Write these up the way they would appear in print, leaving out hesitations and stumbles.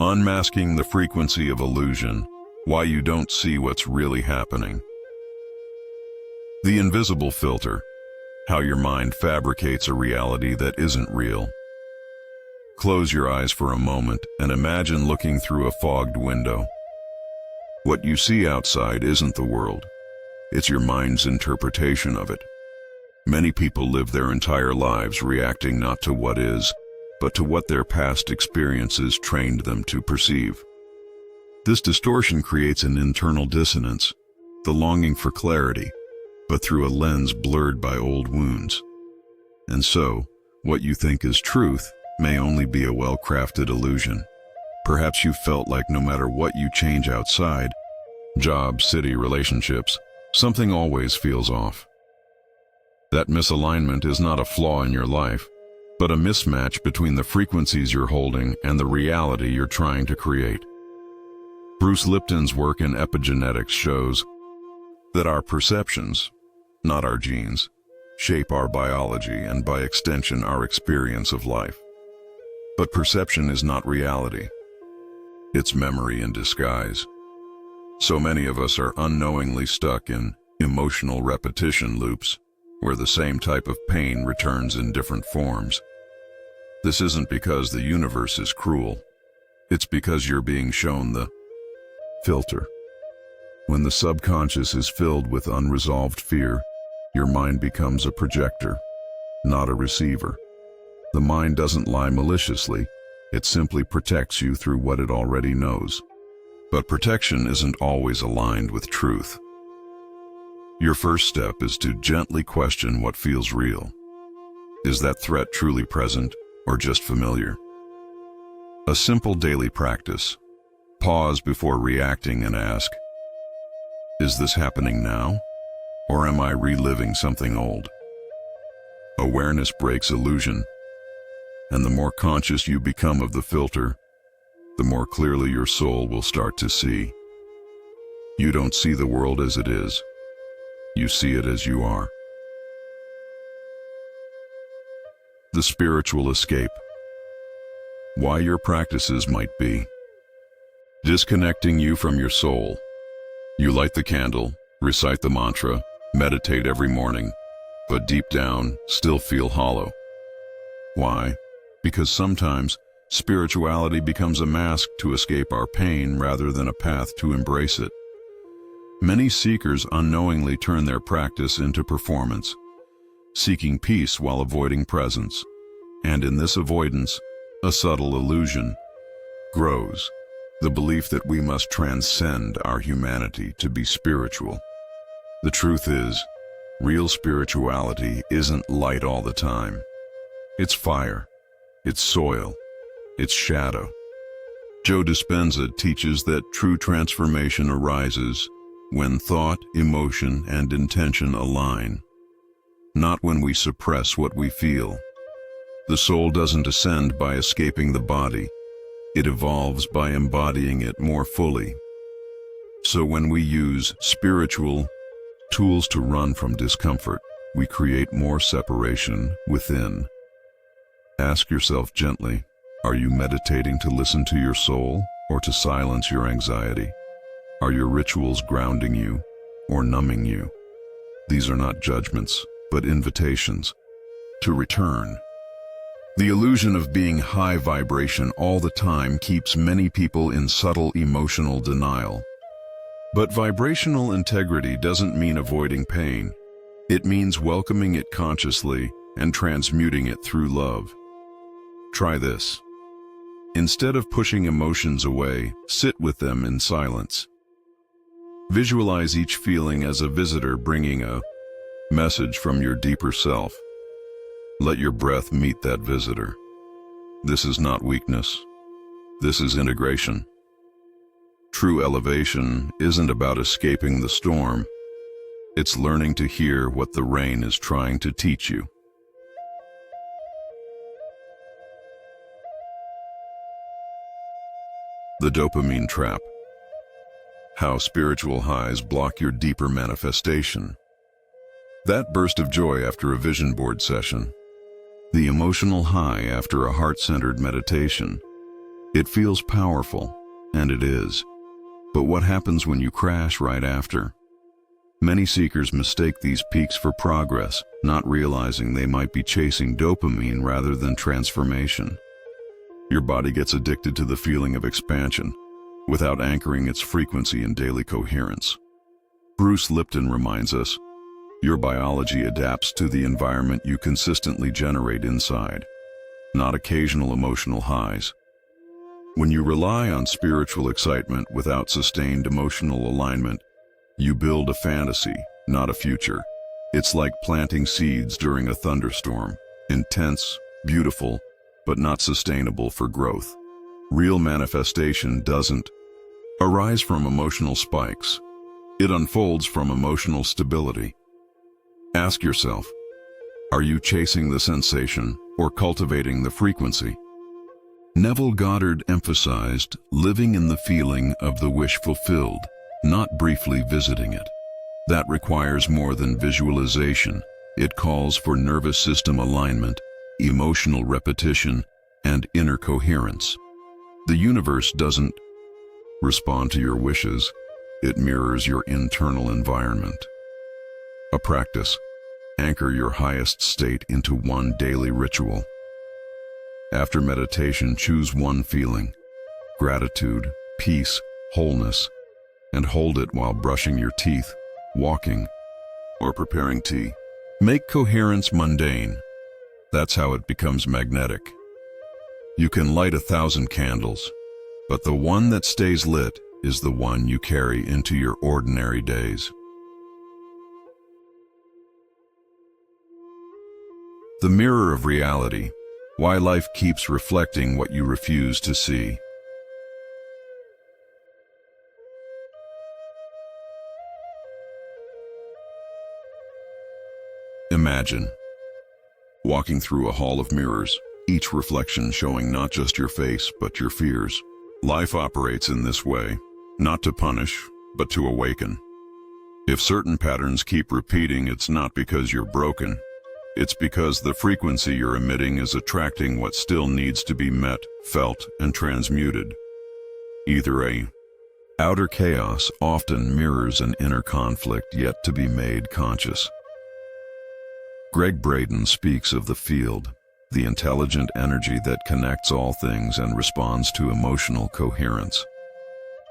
Unmasking the frequency of illusion, why you don't see what's really happening. The invisible filter, how your mind fabricates a reality that isn't real. Close your eyes for a moment and imagine looking through a fogged window. What you see outside isn't the world. It's your mind's interpretation of it. Many people live their entire lives reacting not to what is, but to what their past experiences trained them to perceive. This distortion creates an internal dissonance, the longing for clarity, but through a lens blurred by old wounds. And so, what you think is truth may only be a well-crafted illusion. Perhaps you felt like no matter what you change outside, job, city, relationships, something always feels off. That misalignment is not a flaw in your life, but a mismatch between the frequencies you're holding and the reality you're trying to create. Bruce Lipton's work in epigenetics shows that our perceptions, not our genes, shape our biology and by extension our experience of life. But perception is not reality. It's memory in disguise. So many of us are unknowingly stuck in emotional repetition loops, where the same type of pain returns in different forms. This isn't because the universe is cruel. It's because you're being shown the filter. When the subconscious is filled with unresolved fear, your mind becomes a projector, not a receiver. The mind doesn't lie maliciously, it simply protects you through what it already knows. But protection isn't always aligned with truth. Your first step is to gently question what feels real. Is that threat truly present or just familiar? A simple daily practice. Pause before reacting and ask, is this happening now, or am I reliving something old? Awareness breaks illusion, and the more conscious you become of the filter, the more clearly your soul will start to see. You don't see the world as it is. You see it as you are. The spiritual escape. Why your practices might be disconnecting you from your soul. You light the candle, recite the mantra, meditate every morning, but deep down still feel hollow. Why? Because sometimes spirituality becomes a mask to escape our pain rather than a path to embrace it. Many seekers unknowingly turn their practice into performance, seeking peace while avoiding presence. And in this avoidance, a subtle illusion grows, the belief that we must transcend our humanity to be spiritual. The truth is, real spirituality isn't light all the time. It's fire, it's soil, it's shadow. Joe Dispenza teaches that true transformation arises when thought, emotion, and intention align, not when we suppress what we feel. The soul doesn't ascend by escaping the body. It evolves by embodying it more fully. So when we use spiritual tools to run from discomfort, we create more separation within. Ask yourself gently, are you meditating to listen to your soul or to silence your anxiety? Are your rituals grounding you or numbing you? These are not judgments, but invitations to return. The illusion of being high vibration all the time keeps many people in subtle emotional denial. But vibrational integrity doesn't mean avoiding pain. It means welcoming it consciously and transmuting it through love. Try this. Instead of pushing emotions away, sit with them in silence. Visualize each feeling as a visitor bringing a message from your deeper self. Let your breath meet that visitor. This is not weakness. This is integration. True elevation isn't about escaping the storm. It's learning to hear what the rain is trying to teach you. The dopamine trap. How spiritual highs block your deeper manifestation. That burst of joy after a vision board session. The emotional high after a heart-centered meditation. It feels powerful, and it is. But what happens when you crash right after? Many seekers mistake these peaks for progress, not realizing they might be chasing dopamine rather than transformation. Your body gets addicted to the feeling of expansion, without anchoring its frequency in daily coherence. Bruce Lipton reminds us, your biology adapts to the environment you consistently generate inside, not occasional emotional highs. When you rely on spiritual excitement without sustained emotional alignment, you build a fantasy, not a future. It's like planting seeds during a thunderstorm, intense, beautiful, but not sustainable for growth. Real manifestation doesn't arise from emotional spikes. It unfolds from emotional stability. Ask yourself, are you chasing the sensation or cultivating the frequency? Neville Goddard emphasized living in the feeling of the wish fulfilled, not briefly visiting it. That requires more than visualization. It calls for nervous system alignment, emotional repetition, and inner coherence. The universe doesn't respond to your wishes, it mirrors your internal environment. A practice. Anchor your highest state into one daily ritual. After meditation, choose one feeling, gratitude, peace, wholeness, and hold it while brushing your teeth, walking, or preparing tea. Make coherence mundane. That's how it becomes magnetic. You can light 1,000 candles, but the one that stays lit is the one you carry into your ordinary days. The mirror of reality. Why life keeps reflecting what you refuse to see. Imagine walking through a hall of mirrors, each reflection showing not just your face, but your fears. Life operates in this way, not to punish, but to awaken. If certain patterns keep repeating, it's not because you're broken. It's because the frequency you're emitting is attracting what still needs to be met, felt, and transmuted. Either a outer chaos often mirrors an inner conflict yet to be made conscious. Greg Braden speaks of the field, the intelligent energy that connects all things and responds to emotional coherence.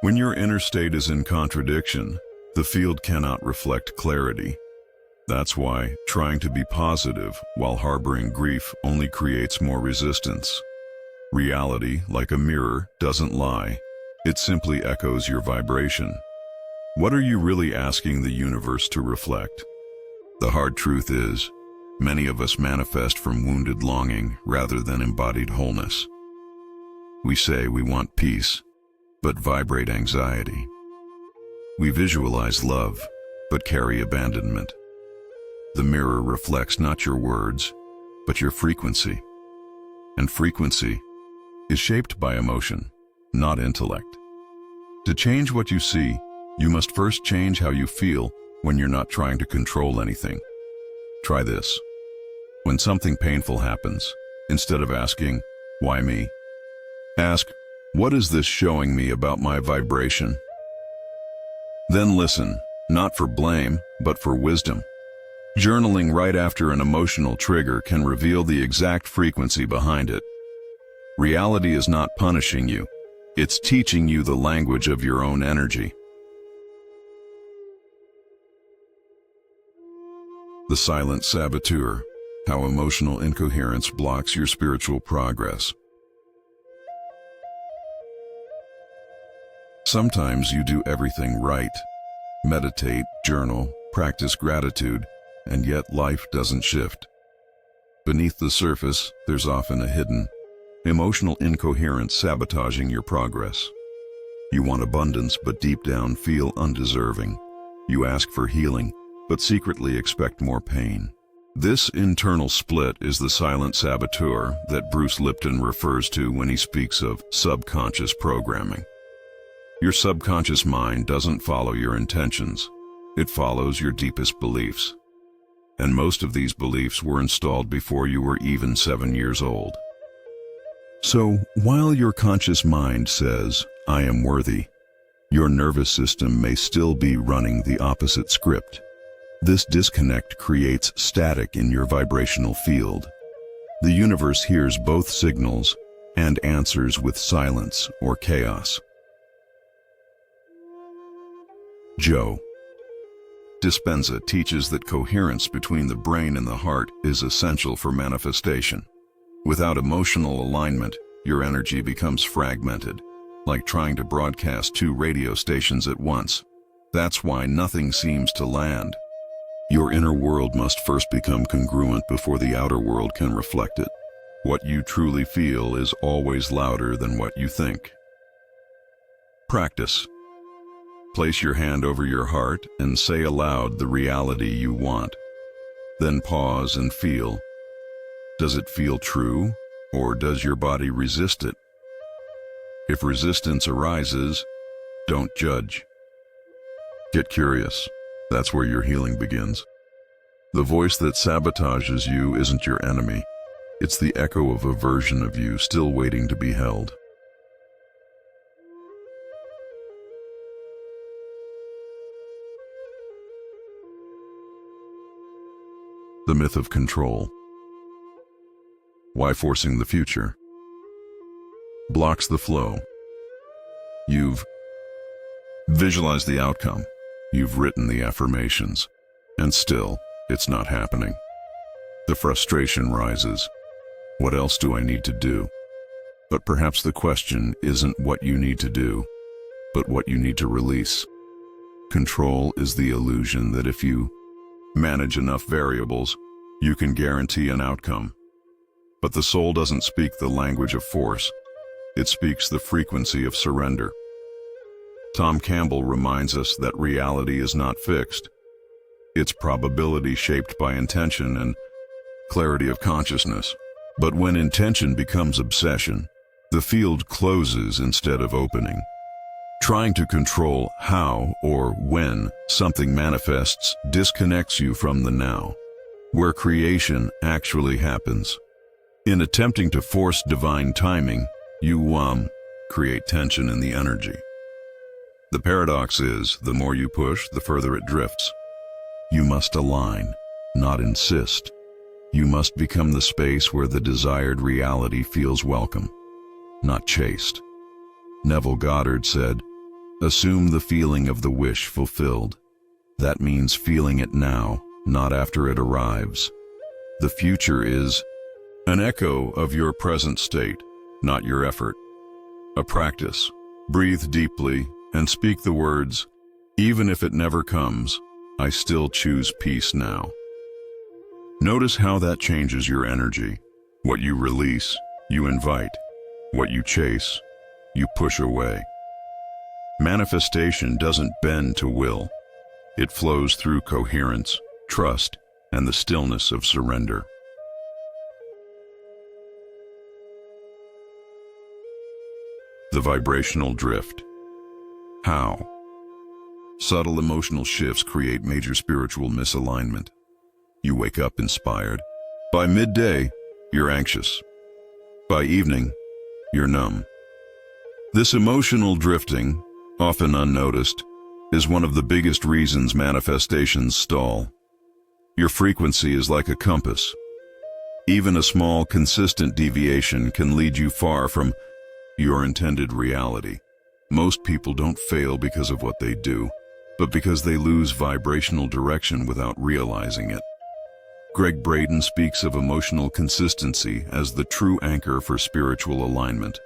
When your inner state is in contradiction, the field cannot reflect clarity. That's why trying to be positive while harboring grief only creates more resistance. Reality, like a mirror, doesn't lie. It simply echoes your vibration. What are you really asking the universe to reflect? The hard truth is, many of us manifest from wounded longing rather than embodied wholeness. We say we want peace, but vibrate anxiety. We visualize love, but carry abandonment. The mirror reflects not your words, but your frequency. And frequency is shaped by emotion, not intellect. To change what you see, you must first change how you feel when you're not trying to control anything. Try this. When something painful happens, instead of asking, "Why me?" ask, "What is this showing me about my vibration?" Then listen, not for blame, but for wisdom. Journaling right after an emotional trigger can reveal the exact frequency behind it. Reality is not punishing you. It's teaching you the language of your own energy. The silent saboteur. How emotional incoherence blocks your spiritual progress. Sometimes you do everything right. Meditate, journal, practice gratitude, and yet life doesn't shift. Beneath the surface, there's often a hidden, emotional incoherence sabotaging your progress. You want abundance, but deep down feel undeserving. You ask for healing, but secretly expect more pain. This internal split is the silent saboteur that Bruce Lipton refers to when he speaks of subconscious programming. Your subconscious mind doesn't follow your intentions. It follows your deepest beliefs. And most of these beliefs were installed before you were even 7 years old. So, while your conscious mind says, "I am worthy," your nervous system may still be running the opposite script. This disconnect creates static in your vibrational field. The universe hears both signals and answers with silence or chaos. Joe Dispenza teaches that coherence between the brain and the heart is essential for manifestation. Without emotional alignment, your energy becomes fragmented, like trying to broadcast two radio stations at once. That's why nothing seems to land. Your inner world must first become congruent before the outer world can reflect it. What you truly feel is always louder than what you think. Practice. Place your hand over your heart and say aloud the reality you want. Then pause and feel. Does it feel true, or does your body resist it? If resistance arises, don't judge. Get curious. That's where your healing begins. The voice that sabotages you isn't your enemy. It's the echo of a version of you still waiting to be held. The myth of control. Why forcing the future blocks the flow? You've visualized the outcome. You've written the affirmations, and still, it's not happening. The frustration rises. What else do I need to do? But perhaps the question isn't what you need to do, but what you need to release. Control is the illusion that if you manage enough variables, you can guarantee an outcome. But the soul doesn't speak the language of force. It speaks the frequency of surrender. Tom Campbell reminds us that reality is not fixed. It's probability shaped by intention and clarity of consciousness. But when intention becomes obsession, the field closes instead of opening. Trying to control how or when something manifests disconnects you from the now, where creation actually happens. In attempting to force divine timing, you create tension in the energy. The paradox is, the more you push, the further it drifts. You must align, not insist. You must become the space where the desired reality feels welcome, not chased. Neville Goddard said, "Assume the feeling of the wish fulfilled." That means feeling it now, not after it arrives. The future is an echo of your present state, not your effort. A practice. Breathe deeply and speak the words, "Even if it never comes, I still choose peace now." Notice how that changes your energy. What you release, you invite. What you chase, you push away. Manifestation doesn't bend to will. It flows through coherence, trust, and the stillness of surrender. The vibrational drift. How? Subtle emotional shifts create major spiritual misalignment. You wake up inspired. By midday, you're anxious. By evening, you're numb. This emotional drifting, often unnoticed, is one of the biggest reasons manifestations stall. Your frequency is like a compass. Even a small, consistent deviation can lead you far from your intended reality. Most people don't fail because of what they do, but because they lose vibrational direction without realizing it. Greg Braden speaks of emotional consistency as the true anchor for spiritual alignment.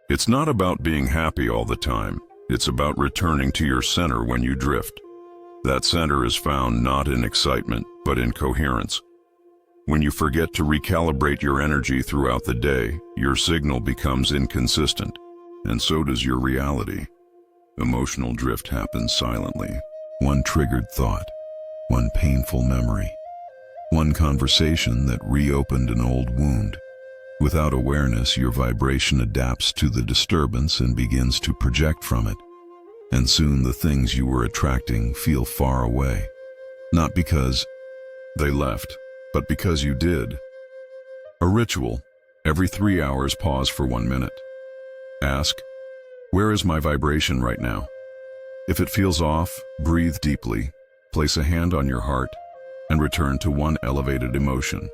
It's not about being happy all the time. It's about returning to your center when you drift. That center is found not in excitement, but in coherence. When you forget to recalibrate your energy throughout the day, your signal becomes inconsistent, and so does your reality. Emotional drift happens silently. One triggered thought, one painful memory, one conversation that reopened an old wound. Without awareness, your vibration adapts to the disturbance and begins to project from it. And soon the things you were attracting feel far away. Not because they left, but because you did. A ritual. Every 3 hours, pause for 1 minute. Ask, where is my vibration right now? If it feels off, breathe deeply, place a hand on your heart, and return to one elevated emotion.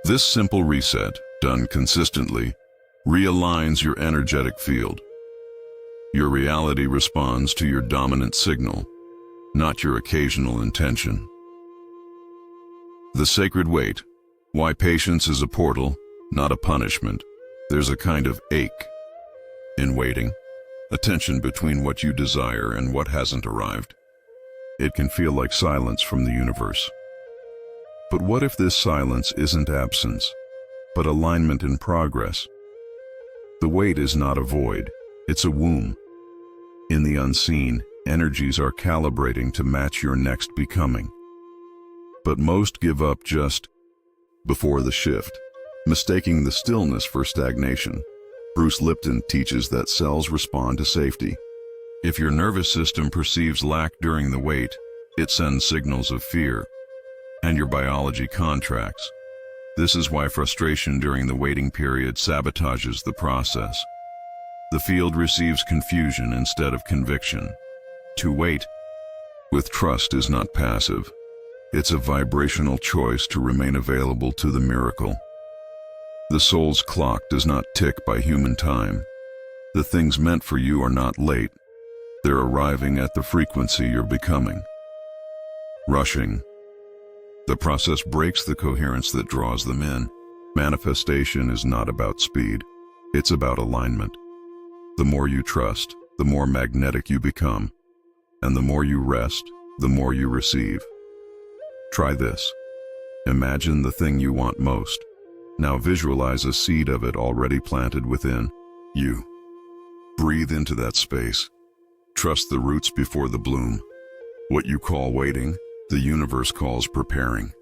This simple reset, done consistently, realigns your energetic field. Your reality responds to your dominant signal, not your occasional intention. The sacred weight. Why patience is a portal, not a punishment. There's a kind of ache in waiting, a tension between what you desire and what hasn't arrived. It can feel like silence from the universe. But what if this silence isn't absence, but alignment in progress? The wait is not a void, it's a womb. In the unseen, energies are calibrating to match your next becoming. But most give up just before the shift, mistaking the stillness for stagnation. Bruce Lipton teaches that cells respond to safety. If your nervous system perceives lack during the wait, it sends signals of fear, and your biology contracts. This is why frustration during the waiting period sabotages the process. The field receives confusion instead of conviction. To wait with trust is not passive. It's a vibrational choice to remain available to the miracle. The soul's clock does not tick by human time. The things meant for you are not late. They're arriving at the frequency you're becoming. Rushing. The process breaks the coherence that draws them in. Manifestation is not about speed. It's about alignment. The more you trust, the more magnetic you become. And the more you rest, the more you receive. Try this. Imagine the thing you want most. Now visualize a seed of it already planted within you. Breathe into that space. Trust the roots before the bloom. What you call waiting, the universe calls preparing.